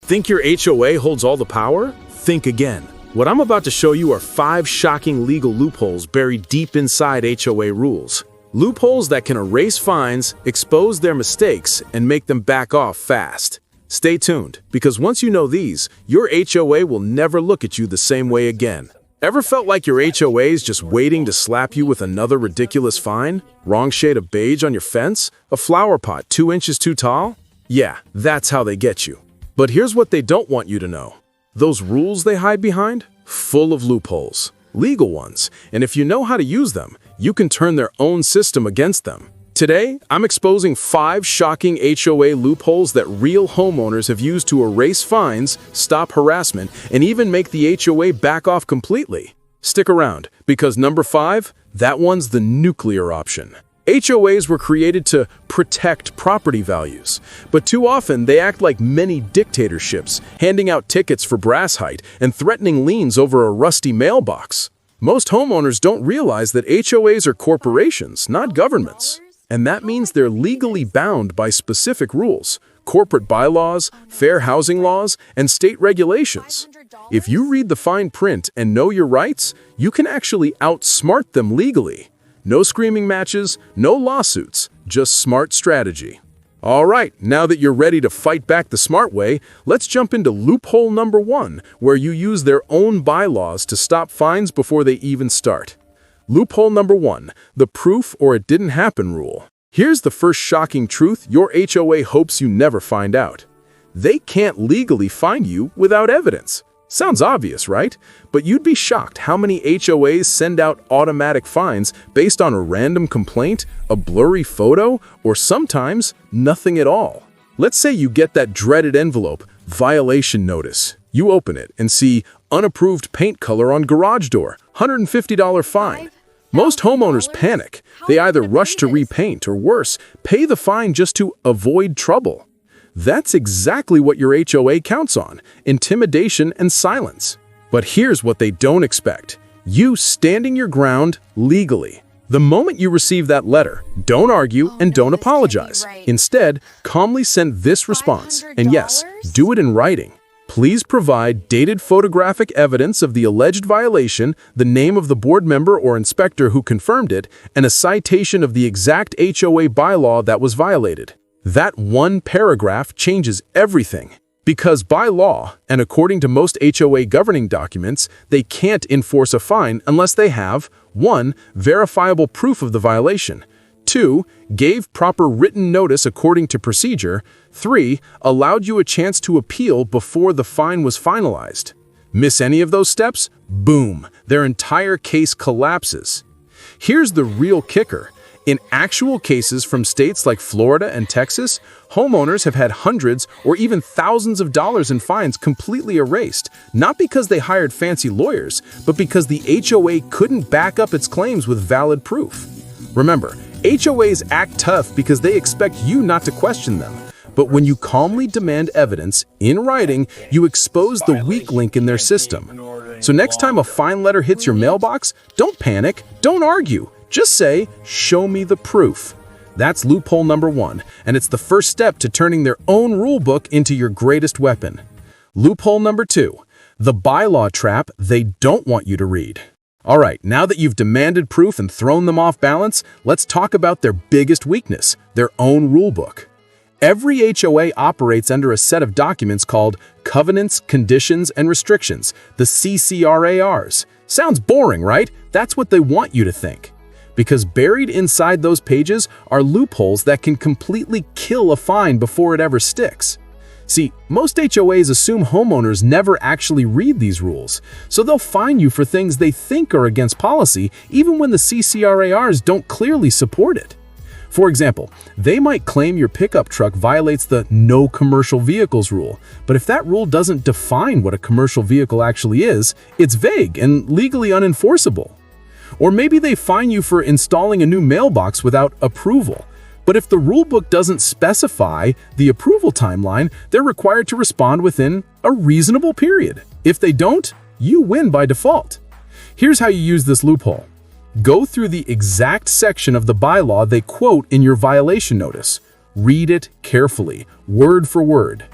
Think your HOA holds all the power? Think again. What I'm about to show you are 5 shocking legal loopholes buried deep inside HOA rules. Loopholes that can erase fines, expose their mistakes, and make them back off fast. Stay tuned, because once you know these, your HOA will never look at you the same way again. Ever felt like your HOA is just waiting to slap you with another ridiculous fine? Wrong shade of beige on your fence? A flower pot 2 inches too tall? Yeah, that's how they get you. But here's what they don't want you to know. Those rules they hide behind? Full of loopholes. Legal ones. And if you know how to use them, you can turn their own system against them. Today, I'm exposing 5 shocking HOA loopholes that real homeowners have used to erase fines, stop harassment, and even make the HOA back off completely. Stick around, because number 5, that one's the nuclear option. HOAs were created to protect property values, but too often they act like many dictatorships, handing out tickets for brass height and threatening liens over a rusty mailbox. Most homeowners don't realize that HOAs are corporations, not governments. And that means they're legally bound by specific rules, corporate bylaws, fair housing laws, and state regulations. If you read the fine print and know your rights, you can actually outsmart them legally. No screaming matches, no lawsuits, just smart strategy. All right, now that you're ready to fight back the smart way, let's jump into loophole number 1, where you use their own bylaws to stop fines before they even start. Loophole number 1, the proof or it didn't happen rule. Here's the first shocking truth your HOA hopes you never find out. They can't legally fine you without evidence. Sounds obvious, right? But you'd be shocked how many HOAs send out automatic fines based on a random complaint, a blurry photo, or sometimes nothing at all. Let's say you get that dreaded envelope, violation notice. You open it and see unapproved paint color on garage door, $150 fine. Most homeowners panic. They either rush to repaint or worse, pay the fine just to avoid trouble. That's exactly what your HOA counts on, intimidation and silence. But here's what they don't expect. You standing your ground legally. The moment you receive that letter, don't argue and don't apologize. Instead, calmly send this response, and yes, do it in writing. Please provide dated photographic evidence of the alleged violation, the name of the board member or inspector who confirmed it, and a citation of the exact HOA bylaw that was violated. That one paragraph changes everything. Because by law, and according to most HOA governing documents, they can't enforce a fine unless they have 1. Verifiable proof of the violation, 2. Gave proper written notice according to procedure, 3. Allowed you a chance to appeal before the fine was finalized. Miss any of those steps? Boom, their entire case collapses. Here's the real kicker. In actual cases from states like Florida and Texas, homeowners have had hundreds or even thousands of dollars in fines completely erased, not because they hired fancy lawyers, but because the HOA couldn't back up its claims with valid proof. Remember, HOAs act tough because they expect you not to question them. But when you calmly demand evidence, in writing, you expose the weak link in their system. So next time a fine letter hits your mailbox, don't panic, don't argue. Just say, show me the proof. That's loophole number 1, and it's the first step to turning their own rulebook into your greatest weapon. Loophole number 2, the bylaw trap they don't want you to read. All right, now that you've demanded proof and thrown them off balance, let's talk about their biggest weakness, their own rulebook. Every HOA operates under a set of documents called Covenants, Conditions, and Restrictions, the CC&Rs. Sounds boring, right? That's what they want you to think. Because buried inside those pages are loopholes that can completely kill a fine before it ever sticks. See, most HOAs assume homeowners never actually read these rules, so they'll fine you for things they think are against policy even when the CC&Rs don't clearly support it. For example, they might claim your pickup truck violates the no commercial vehicles rule, but if that rule doesn't define what a commercial vehicle actually is, it's vague and legally unenforceable. Or maybe they fine you for installing a new mailbox without approval. But if the rulebook doesn't specify the approval timeline, they're required to respond within a reasonable period. If they don't, you win by default. Here's how you use this loophole. Go through the exact section of the bylaw they quote in your violation notice. Read it carefully, word for word.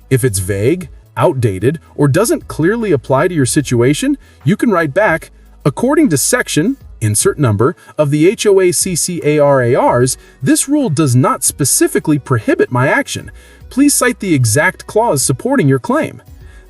If it's vague, outdated, or doesn't clearly apply to your situation, you can write back, according to section, insert number, of the HOA CC&Rs, this rule does not specifically prohibit my action. Please cite the exact clause supporting your claim.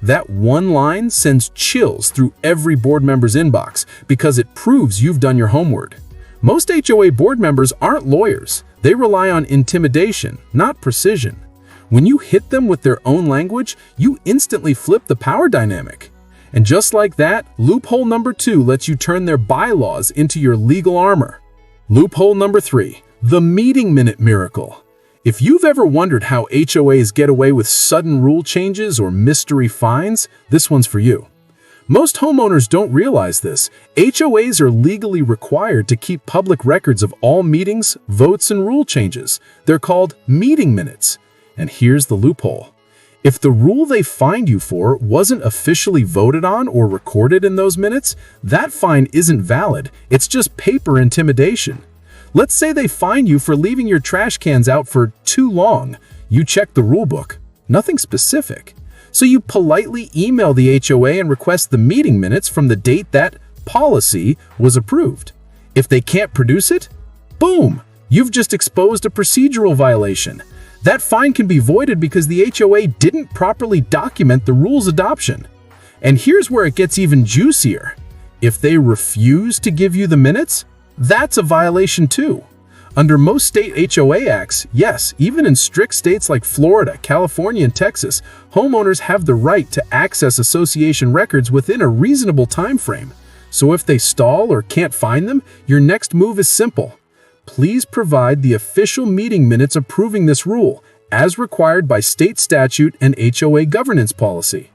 That one line sends chills through every board member's inbox because it proves you've done your homework. Most HOA board members aren't lawyers. They rely on intimidation, not precision. When you hit them with their own language, you instantly flip the power dynamic. And just like that, loophole number 2 lets you turn their bylaws into your legal armor. Loophole number 3, the meeting minute miracle. If you've ever wondered how HOAs get away with sudden rule changes or mystery fines, this one's for you. Most homeowners don't realize this. HOAs are legally required to keep public records of all meetings, votes, and rule changes. They're called meeting minutes. And here's the loophole. If the rule they fined you for wasn't officially voted on or recorded in those minutes, that fine isn't valid. It's just paper intimidation. Let's say they fine you for leaving your trash cans out for too long. You check the rulebook. Nothing specific. So you politely email the HOA and request the meeting minutes from the date that policy was approved. If they can't produce it, boom, you've just exposed a procedural violation. That fine can be voided because the HOA didn't properly document the rule's adoption. And here's where it gets even juicier. If they refuse to give you the minutes, that's a violation too. Under most state HOA acts, yes, even in strict states like Florida, California, and Texas, homeowners have the right to access association records within a reasonable time frame. So if they stall or can't find them, your next move is simple. Please provide the official meeting minutes approving this rule, as required by state statute and HOA governance policy.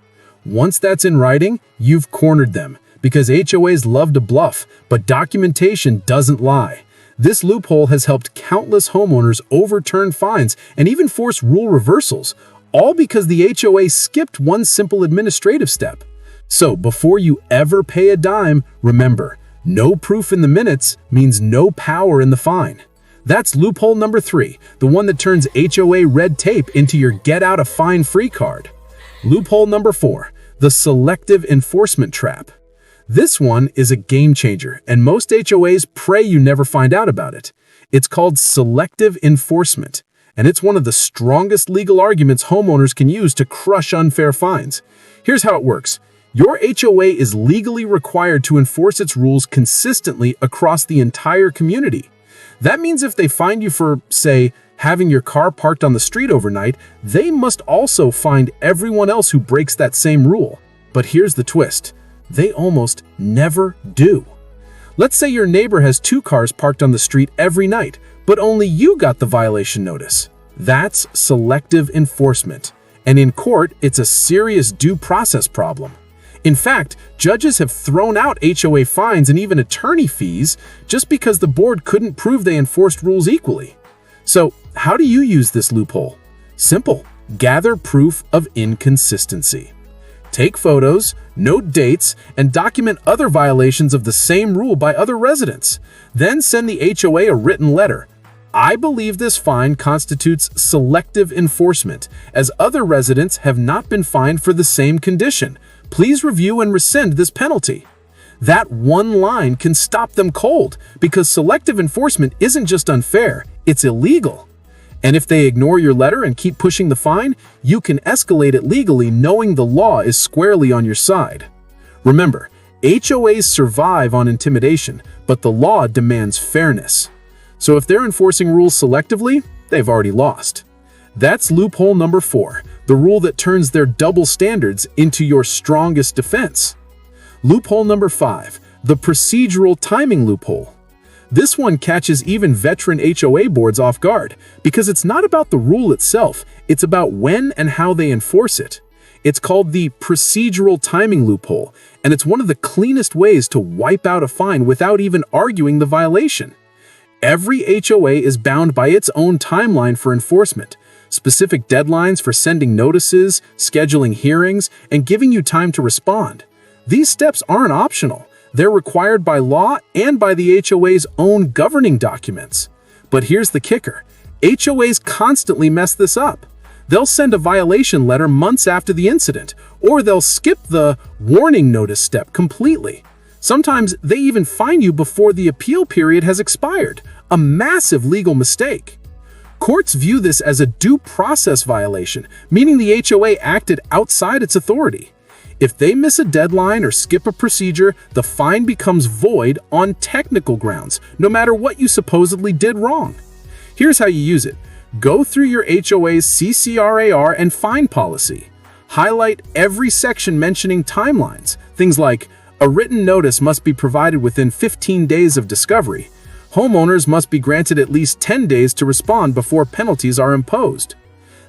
Once that's in writing, you've cornered them, because HOAs love to bluff, but documentation doesn't lie. This loophole has helped countless homeowners overturn fines and even force rule reversals, all because the HOA skipped one simple administrative step. So before you ever pay a dime, remember, no proof in the minutes means no power in the fine. That's loophole number 3, the one that turns HOA red tape into your get-out-of-fine-free card. Loophole number 4, the selective enforcement trap. This one is a game changer, and most HOAs pray you never find out about it. It's called selective enforcement, and it's one of the strongest legal arguments homeowners can use to crush unfair fines. Here's how it works. Your HOA is legally required to enforce its rules consistently across the entire community. That means if they fine you for, say, having your car parked on the street overnight, they must also find everyone else who breaks that same rule. But here's the twist. They almost never do. Let's say your neighbor has 2 cars parked on the street every night, but only you got the violation notice. That's selective enforcement. And in court, it's a serious due process problem. In fact, judges have thrown out HOA fines and even attorney fees just because the board couldn't prove they enforced rules equally. So, how do you use this loophole? Simple. Gather proof of inconsistency. Take photos, note dates, and document other violations of the same rule by other residents. Then send the HOA a written letter. I believe this fine constitutes selective enforcement, as other residents have not been fined for the same condition. Please review and rescind this penalty. That one line can stop them cold, because selective enforcement isn't just unfair, it's illegal. And if they ignore your letter and keep pushing the fine, you can escalate it legally knowing the law is squarely on your side. Remember, HOAs survive on intimidation, but the law demands fairness. So if they're enforcing rules selectively, they've already lost. That's loophole number 4, the rule that turns their double standards into your strongest defense. Loophole number 5, the procedural timing loophole. This one catches even veteran HOA boards off guard because it's not about the rule itself, it's about when and how they enforce it. It's called the procedural timing loophole, and it's one of the cleanest ways to wipe out a fine without even arguing the violation. Every HOA is bound by its own timeline for enforcement, specific deadlines for sending notices, scheduling hearings, and giving you time to respond. These steps aren't optional. They're required by law and by the HOA's own governing documents. But here's the kicker. HOAs constantly mess this up. They'll send a violation letter months after the incident, or they'll skip the warning notice step completely. Sometimes they even fine you before the appeal period has expired, a massive legal mistake. Courts view this as a due process violation, meaning the HOA acted outside its authority. If they miss a deadline or skip a procedure, the fine becomes void on technical grounds, no matter what you supposedly did wrong. Here's how you use it. Go through your HOA's CC&Rs and fine policy. Highlight every section mentioning timelines, things like a written notice must be provided within 15 days of discovery. Homeowners must be granted at least 10 days to respond before penalties are imposed.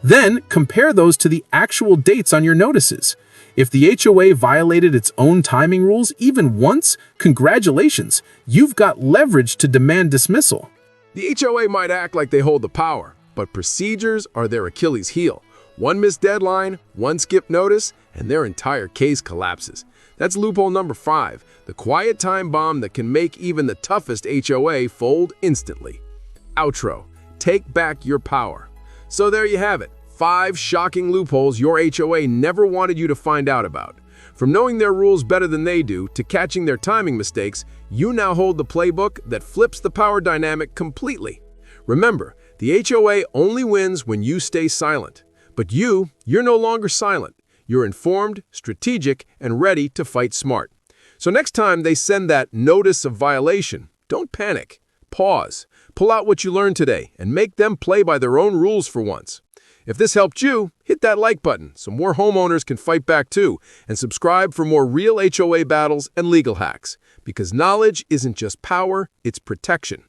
Then, compare those to the actual dates on your notices. If the HOA violated its own timing rules even once, congratulations, you've got leverage to demand dismissal. The HOA might act like they hold the power, but procedures are their Achilles heel. One missed deadline, one skipped notice, and their entire case collapses. That's loophole number 5, the quiet time bomb that can make even the toughest HOA fold instantly. Outro. Take back your power. So there you have it, 5 shocking loopholes your HOA never wanted you to find out about. From knowing their rules better than they do to catching their timing mistakes, you now hold the playbook that flips the power dynamic completely. Remember, the HOA only wins when you stay silent. But you're no longer silent. You're informed, strategic, and ready to fight smart. So next time they send that notice of violation, don't panic. Pause, pull out what you learned today, and make them play by their own rules for once. If this helped you, hit that like button so more homeowners can fight back too, and subscribe for more real HOA battles and legal hacks. Because knowledge isn't just power, it's protection.